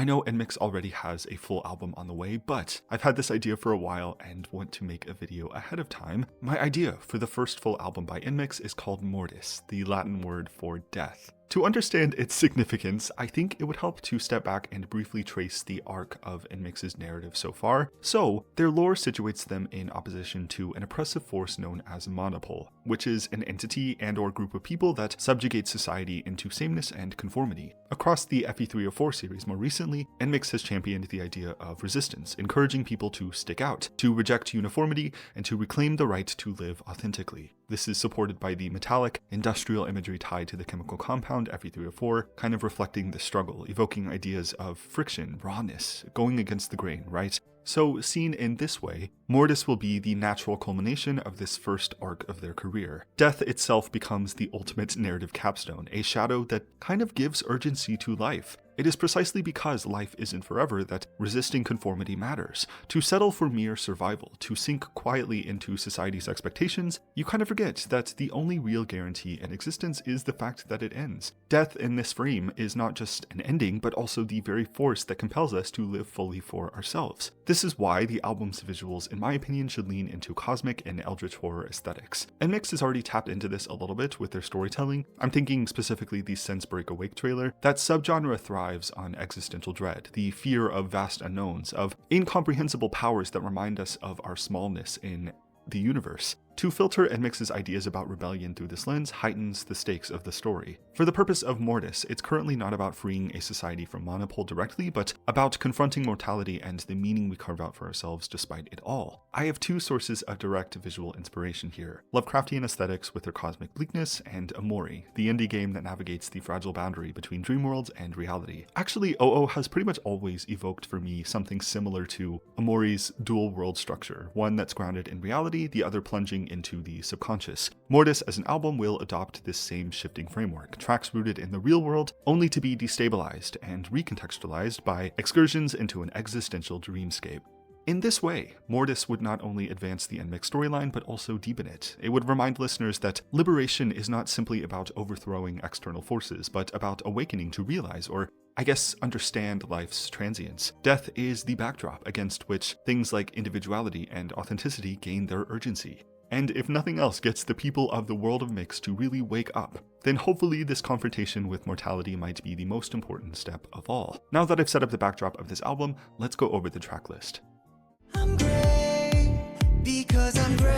I know NMIXX already has a full album on the way, but I've had this idea for a while and want to make a video ahead of time. My idea for the first full album by NMIXX is called Mortis, the Latin word for death. To understand its significance, I think it would help to step back and briefly trace the arc of NMIXX's narrative so far. So, their lore situates them in opposition to an oppressive force known as monopole, which is an entity and/or group of people that subjugate society into sameness and conformity. Across the FE304 series more recently, NMIXX has championed the idea of resistance, encouraging people to stick out, to reject uniformity, and to reclaim the right to live authentically. This is supported by the metallic, industrial imagery tied to the chemical compound FE304, kind of reflecting the struggle, evoking ideas of friction, rawness, going against the grain, right? So, seen in this way, Mortis will be the natural culmination of this first arc of their career. Death itself becomes the ultimate narrative capstone, a shadow that kind of gives urgency to life. It is precisely because life isn't forever that resisting conformity matters. To settle for mere survival, to sink quietly into society's expectations, you kind of forget that the only real guarantee in existence is the fact that it ends. Death in this frame is not just an ending, but also the very force that compels us to live fully for ourselves. This is why the album's visuals, in my opinion, should lean into cosmic and eldritch horror aesthetics. NMIXX has already tapped into this a little bit with their storytelling. I'm thinking specifically the Sense Break Awake trailer. That subgenre thrives on existential dread, the fear of vast unknowns, of incomprehensible powers that remind us of our smallness in the universe. To filter NMIXX's ideas about rebellion through this lens heightens the stakes of the story. For the purpose of Mortis, it's currently not about freeing a society from monopole directly, but about confronting mortality and the meaning we carve out for ourselves despite it all. I have two sources of direct visual inspiration here: Lovecraftian aesthetics with their cosmic bleakness, and Omori, the indie game that navigates the fragile boundary between dream worlds and reality. Actually, OO has pretty much always evoked for me something similar to Omori's dual world structure, one that's grounded in reality, the other plunging into the subconscious. Mortis as an album will adopt this same shifting framework, tracks rooted in the real world only to be destabilized and recontextualized by excursions into an existential dreamscape. In this way, Mortis would not only advance the NMIXX storyline, but also deepen it. It would remind listeners that liberation is not simply about overthrowing external forces, but about awakening to realize, or I guess understand, life's transience. Death is the backdrop against which things like individuality and authenticity gain their urgency. And if nothing else gets the people of the world of Mix to really wake up, then hopefully this confrontation with mortality might be the most important step of all. Now that I've set up the backdrop of this album, let's go over the track list. I'm great because I'm grateful.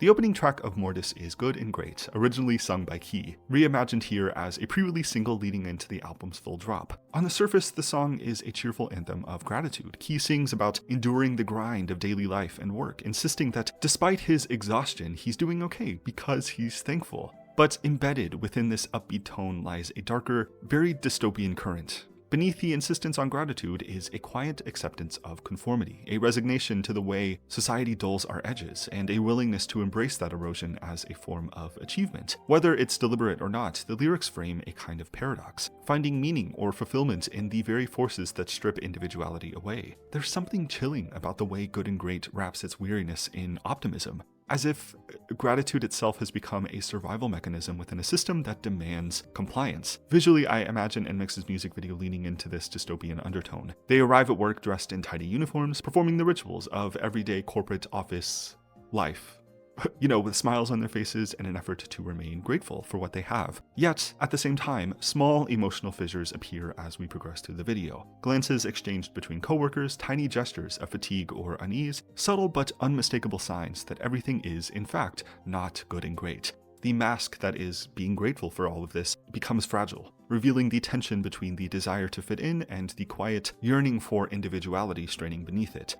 The opening track of Mortis is Good and Great, originally sung by Key, reimagined here as a pre-release single leading into the album's full drop. On the surface, the song is a cheerful anthem of gratitude. Key sings about enduring the grind of daily life and work, insisting that despite his exhaustion, he's doing okay because he's thankful. But embedded within this upbeat tone lies a darker, very dystopian current. Beneath the insistence on gratitude is a quiet acceptance of conformity, a resignation to the way society dulls our edges, and a willingness to embrace that erosion as a form of achievement. Whether it's deliberate or not, the lyrics frame a kind of paradox, finding meaning or fulfillment in the very forces that strip individuality away. There's something chilling about the way Good and Great wraps its weariness in optimism, as if gratitude itself has become a survival mechanism within a system that demands compliance. Visually, I imagine NMIXX's music video leaning into this dystopian undertone. They arrive at work dressed in tidy uniforms, performing the rituals of everyday corporate office life. With smiles on their faces and an effort to remain grateful for what they have. Yet, at the same time, small emotional fissures appear as we progress through the video. Glances exchanged between coworkers, tiny gestures of fatigue or unease, subtle but unmistakable signs that everything is, in fact, not good and great. The mask that is being grateful for all of this becomes fragile, revealing the tension between the desire to fit in and the quiet yearning for individuality straining beneath it.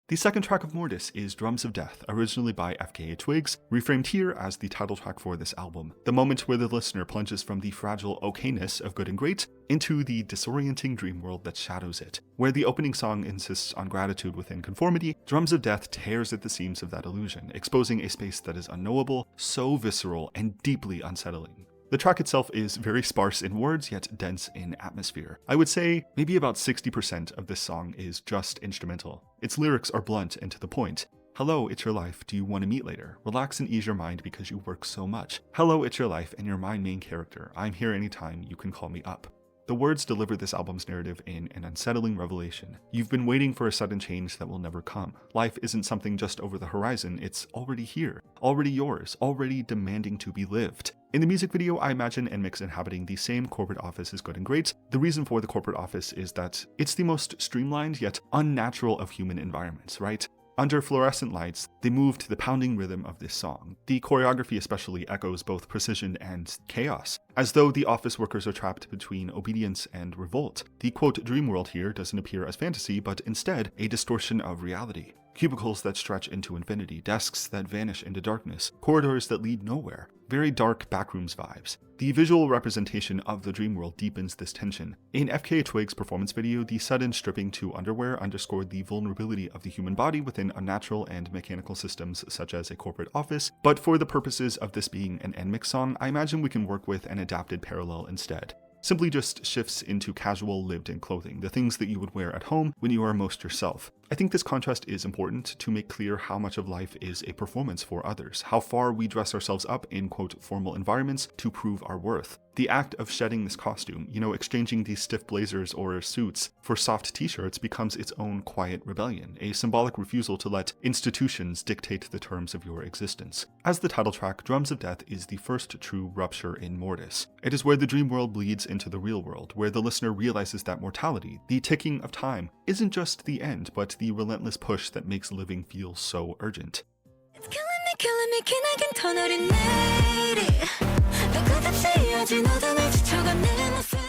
The second track of Mortis is Drums of Death, originally by FKA Twigs, reframed here as the title track for this album. The moment where the listener plunges from the fragile okayness of Good and Great into the disorienting dream world that shadows it. Where the opening song insists on gratitude within conformity, Drums of Death tears at the seams of that illusion, exposing a space that is unknowable, so visceral, and deeply unsettling. The track itself is very sparse in words, yet dense in atmosphere. I would say maybe about 60% of this song is just instrumental. Its lyrics are blunt and to the point. Hello, it's your life. Do you want to meet later? Relax and ease your mind because you work so much. Hello, it's your life and you're my main character. I'm here anytime. You can call me up. The words deliver this album's narrative in an unsettling revelation. You've been waiting for a sudden change that will never come. Life isn't something just over the horizon, it's already here, already yours, already demanding to be lived. In the music video, I imagine NMIXX inhabiting the same corporate office as Good and Great. The reason for the corporate office is that it's the most streamlined yet unnatural of human environments, right? Under fluorescent lights, they move to the pounding rhythm of this song. The choreography especially echoes both precision and chaos, as though the office workers are trapped between obedience and revolt. The quote dream world here doesn't appear as fantasy, but instead a distortion of reality. Cubicles that stretch into infinity, desks that vanish into darkness, corridors that lead nowhere. Very dark backrooms vibes. The visual representation of the dream world deepens this tension. In FKA Twigs' performance video, the sudden stripping to underwear underscored the vulnerability of the human body within unnatural and mechanical systems such as a corporate office, but for the purposes of this being an NMIXX song, I imagine we can work with an adapted parallel instead. Simply just shifts into casual lived-in clothing, the things that you would wear at home when you are most yourself. I think this contrast is important to make clear how much of life is a performance for others, how far we dress ourselves up in quote formal environments to prove our worth. The act of shedding this costume, exchanging these stiff blazers or suits for soft t-shirts becomes its own quiet rebellion, a symbolic refusal to let institutions dictate the terms of your existence. As the title track, Drums of Death is the first true rupture in Mortis. It is where the dream world bleeds into the real world, where the listener realizes that mortality, the ticking of time, isn't just the end, but the relentless push that makes living feel so urgent. It's killing me, 기나긴 터널이 내리 너 끝없이 이어진 어둠에 지쳐가 내 모습.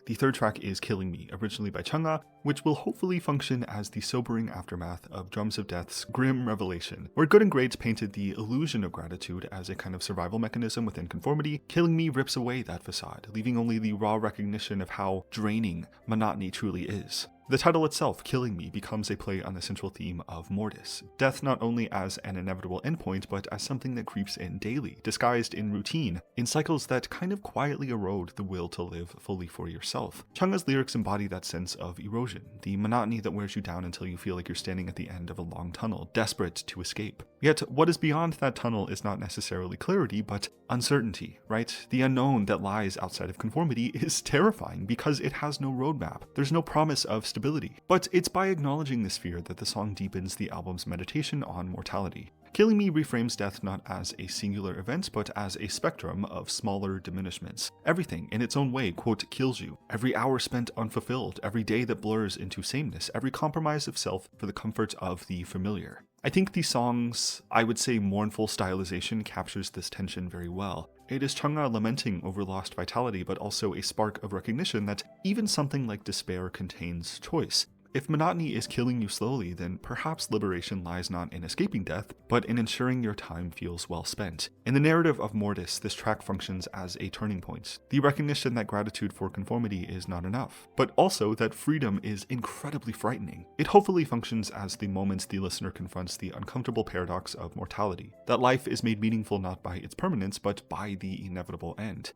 The third track is Killing Me, originally by Chungha, which will hopefully function as the sobering aftermath of Drums of Death's grim revelation. Where Good and Great painted the illusion of gratitude as a kind of survival mechanism within conformity, Killing Me rips away that facade, leaving only the raw recognition of how draining monotony truly is. The title itself, Killing Me, becomes a play on the central theme of Mortis, death not only as an inevitable endpoint, but as something that creeps in daily, disguised in routine, in cycles that kind of quietly erode the will to live fully for yourself. Chungha's lyrics embody that sense of erosion, the monotony that wears you down until you feel like you're standing at the end of a long tunnel, desperate to escape. Yet, what is beyond that tunnel is not necessarily clarity, but uncertainty, right? The unknown that lies outside of conformity is terrifying because it has no roadmap. There's no promise of stability. But it's by acknowledging this fear that the song deepens the album's meditation on mortality. Killing Me reframes death not as a singular event, but as a spectrum of smaller diminishments. Everything, in its own way, quote, kills you. Every hour spent unfulfilled, every day that blurs into sameness, every compromise of self for the comfort of the familiar. I think the song's, I would say, mournful stylization captures this tension very well. It is Chungha lamenting over lost vitality, but also a spark of recognition that even something like despair contains choice. If monotony is killing you slowly, then perhaps liberation lies not in escaping death, but in ensuring your time feels well spent. In the narrative of Mortis, this track functions as a turning point. The recognition that gratitude for conformity is not enough, but also that freedom is incredibly frightening. It hopefully functions as the moment the listener confronts the uncomfortable paradox of mortality, that life is made meaningful not by its permanence, but by the inevitable end.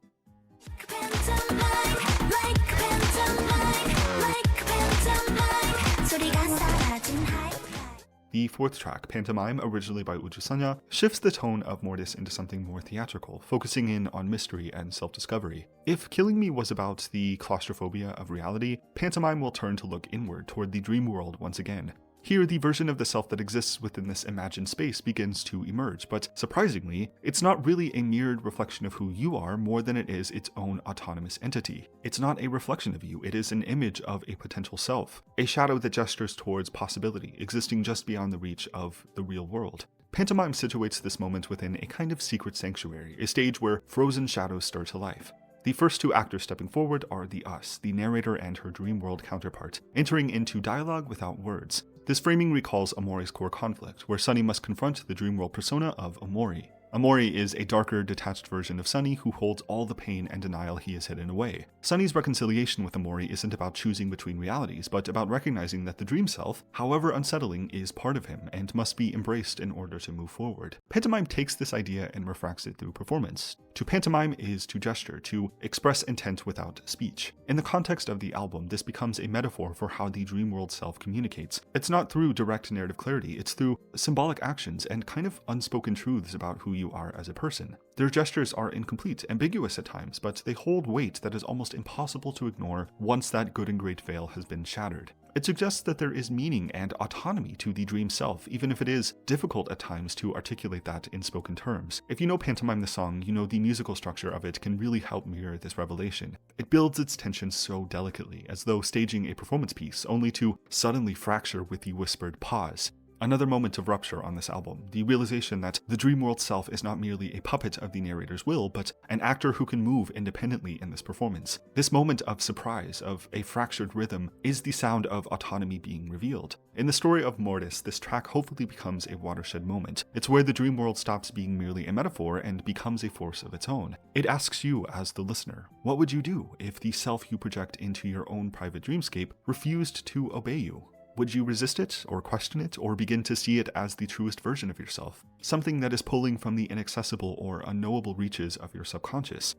The fourth track, Pantomime, originally by Uju shifts the tone of Mortis into something more theatrical, focusing in on mystery and self-discovery. If Killing Me was about the claustrophobia of reality, Pantomime will turn to look inward toward the dream world once again. Here, the version of the self that exists within this imagined space begins to emerge, but surprisingly, it's not really a mirrored reflection of who you are more than it is its own autonomous entity. It's not a reflection of you, it is an image of a potential self, a shadow that gestures towards possibility, existing just beyond the reach of the real world. Pantomime situates this moment within a kind of secret sanctuary, a stage where frozen shadows stir to life. The first two actors stepping forward are the us, the narrator and her dream world counterpart, entering into dialogue without words. This framing recalls Omori's core conflict, where Sunny must confront the dream world persona of Omori. Amori is a darker, detached version of Sunny who holds all the pain and denial he has hidden away. Sunny's reconciliation with Amori isn't about choosing between realities, but about recognizing that the dream self, however unsettling, is part of him and must be embraced in order to move forward. Pantomime takes this idea and refracts it through performance. To pantomime is to gesture, to express intent without speech. In the context of the album, this becomes a metaphor for how the dream world self communicates. It's not through direct narrative clarity, it's through symbolic actions and kind of unspoken truths about who you are as a person. Their gestures are incomplete, ambiguous at times, but they hold weight that is almost impossible to ignore once that good and great veil has been shattered. It suggests that there is meaning and autonomy to the dream self, even if it is difficult at times to articulate that in spoken terms. If you know Pantomime the song, you know the musical structure of it can really help mirror this revelation. It builds its tension so delicately, as though staging a performance piece, only to suddenly fracture with the whispered pause. Another moment of rupture on this album, the realization that the dream world self is not merely a puppet of the narrator's will, but an actor who can move independently in this performance. This moment of surprise, of a fractured rhythm, is the sound of autonomy being revealed. In the story of Mortis, this track hopefully becomes a watershed moment. It's where the dream world stops being merely a metaphor and becomes a force of its own. It asks you, as the listener, what would you do if the self you project into your own private dreamscape refused to obey you? Would you resist it, or question it, or begin to see it as the truest version of yourself? Something that is pulling from the inaccessible or unknowable reaches of your subconscious.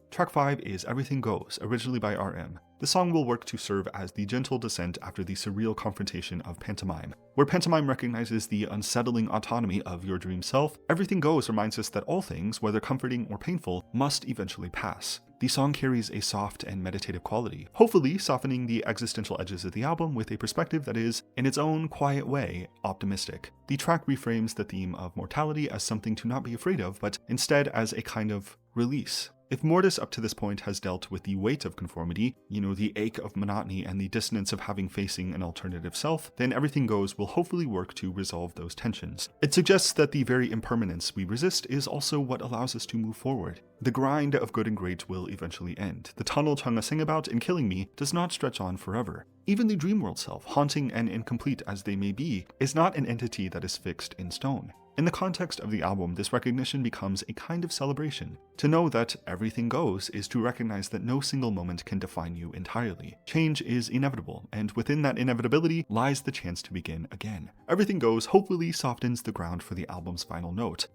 Track 5 is Everything Goes, originally by RM. The song will work to serve as the gentle descent after the surreal confrontation of Pantomime. Where Pantomime recognizes the unsettling autonomy of your dream self, Everything Goes reminds us that all things, whether comforting or painful, must eventually pass. The song carries a soft and meditative quality, hopefully softening the existential edges of the album with a perspective that is, in its own quiet way, optimistic. The track reframes the theme of mortality as something to not be afraid of, but instead as a kind of release. If Mortis up to this point has dealt with the weight of conformity, the ache of monotony and the dissonance of having facing an alternative self, then Everything Goes will hopefully work to resolve those tensions. It suggests that the very impermanence we resist is also what allows us to move forward. The grind of good and great will eventually end. The tunnel Chunga sang about in Killing Me does not stretch on forever. Even the dream world self, haunting and incomplete as they may be, is not an entity that is fixed in stone. In the context of the album, this recognition becomes a kind of celebration. To know that everything goes is to recognize that no single moment can define you entirely. Change is inevitable, and within that inevitability lies the chance to begin again. Everything Goes hopefully softens the ground for the album's final note.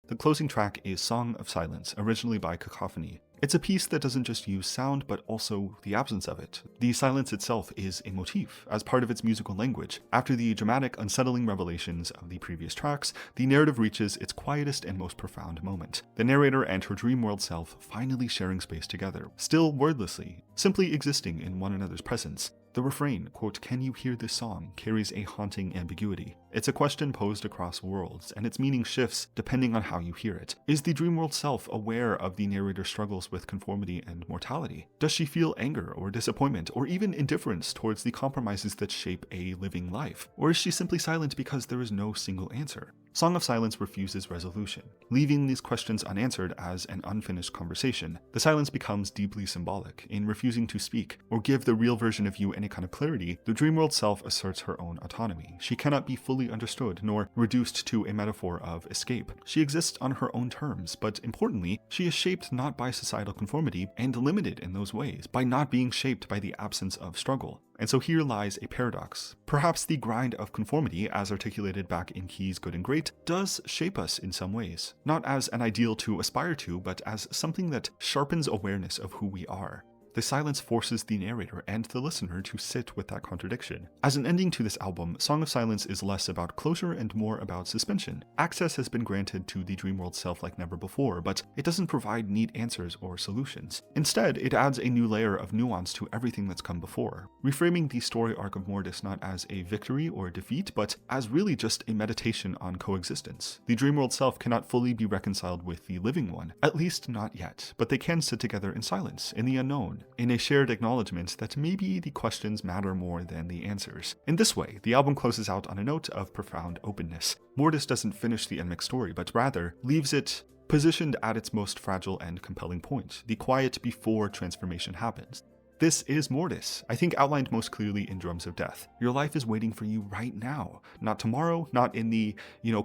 The closing track is Song of Silence, originally by Cacophony. It's a piece that doesn't just use sound, but also the absence of it. The silence itself is a motif, as part of its musical language. After the dramatic, unsettling revelations of the previous tracks, the narrative reaches its quietest and most profound moment. The narrator and her dream world self finally sharing space together, still wordlessly, simply existing in one another's presence. The refrain, quote, "Can you hear this song?" carries a haunting ambiguity. It's a question posed across worlds, and its meaning shifts depending on how you hear it. Is the dream world self aware of the narrator's struggles with conformity and mortality? Does she feel anger or disappointment, or even indifference towards the compromises that shape a living life? Or is she simply silent because there is no single answer? Song of Silence refuses resolution, leaving these questions unanswered as an unfinished conversation. The silence becomes deeply symbolic. In refusing to speak, or give the real version of you any kind of clarity, the dream world self asserts her own autonomy. She cannot be fully understood, nor reduced to a metaphor of escape. She exists on her own terms, but importantly, she is shaped not by societal conformity, and limited in those ways, by not being shaped by the absence of struggle. And so here lies a paradox. Perhaps the grind of conformity, as articulated back in Key's Good and Great, does shape us in some ways. Not as an ideal to aspire to, but as something that sharpens awareness of who we are. The silence forces the narrator and the listener to sit with that contradiction. As an ending to this album, Song of Silence is less about closure and more about suspension. Access has been granted to the dream world self like never before, but it doesn't provide neat answers or solutions. Instead, it adds a new layer of nuance to everything that's come before, reframing the story arc of Mortis not as a victory or defeat, but as really just a meditation on coexistence. The dream world self cannot fully be reconciled with the living one, at least not yet, but they can sit together in silence, in the unknown, in a shared acknowledgement that maybe the questions matter more than the answers. In this way, the album closes out on a note of profound openness. Mortis doesn't finish the NMIXX story, but rather leaves it positioned at its most fragile and compelling point, the quiet before transformation happens. This is Mortis, I think outlined most clearly in Drums of Death. Your life is waiting for you right now. Not tomorrow, not in the,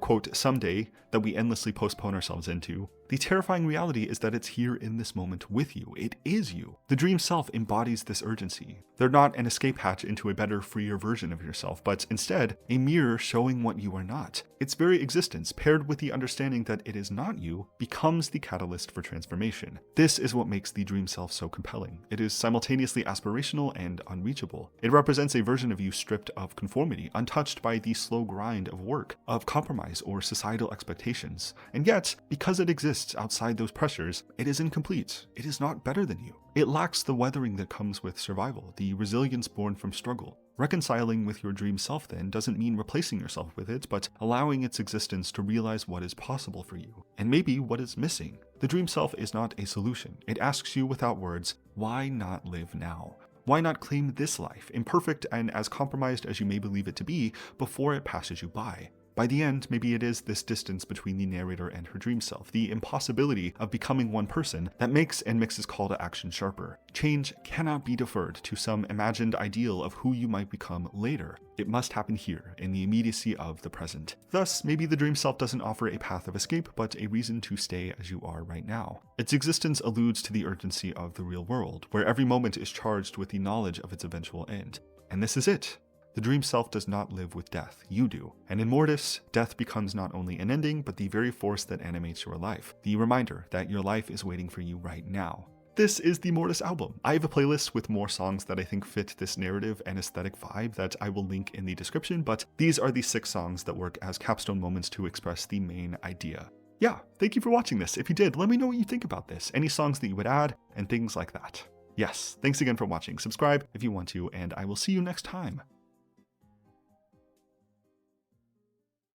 quote, someday that we endlessly postpone ourselves into. The terrifying reality is that it's here in this moment with you. It is you. The dream self embodies this urgency. They're not an escape hatch into a better, freer version of yourself, but instead a mirror showing what you are not. Its very existence, paired with the understanding that it is not you, becomes the catalyst for transformation. This is what makes the dream self so compelling. It is simultaneously aspirational and unreachable. It represents a version of you stripped of conformity, untouched by the slow grind of work, of compromise, or societal expectations. And yet, because it exists outside those pressures, it is incomplete. It is not better than you. It lacks the weathering that comes with survival, the resilience born from struggle. Reconciling with your dream self then doesn't mean replacing yourself with it, but allowing its existence to realize what is possible for you, and maybe what is missing. The dream self is not a solution. It asks you without words, why not live now? Why not claim this life, imperfect and as compromised as you may believe it to be, before it passes you by? By the end, maybe it is this distance between the narrator and her dream self, the impossibility of becoming one person, that makes NMIXX's call to action sharper. Change cannot be deferred to some imagined ideal of who you might become later. It must happen here, in the immediacy of the present. Thus, maybe the dream self doesn't offer a path of escape, but a reason to stay as you are right now. Its existence alludes to the urgency of the real world, where every moment is charged with the knowledge of its eventual end. And this is it. The dream self does not live with death, you do. And in Mortis, death becomes not only an ending, but the very force that animates your life. The reminder that your life is waiting for you right now. This is the Mortis album. I have a playlist with more songs that I think fit this narrative and aesthetic vibe that I will link in the description, but these are the 6 songs that work as capstone moments to express the main idea. Yeah, thank you for watching this. If you did, let me know what you think about this, any songs that you would add, and things like that. Yes, thanks again for watching. Subscribe if you want to, and I will see you next time.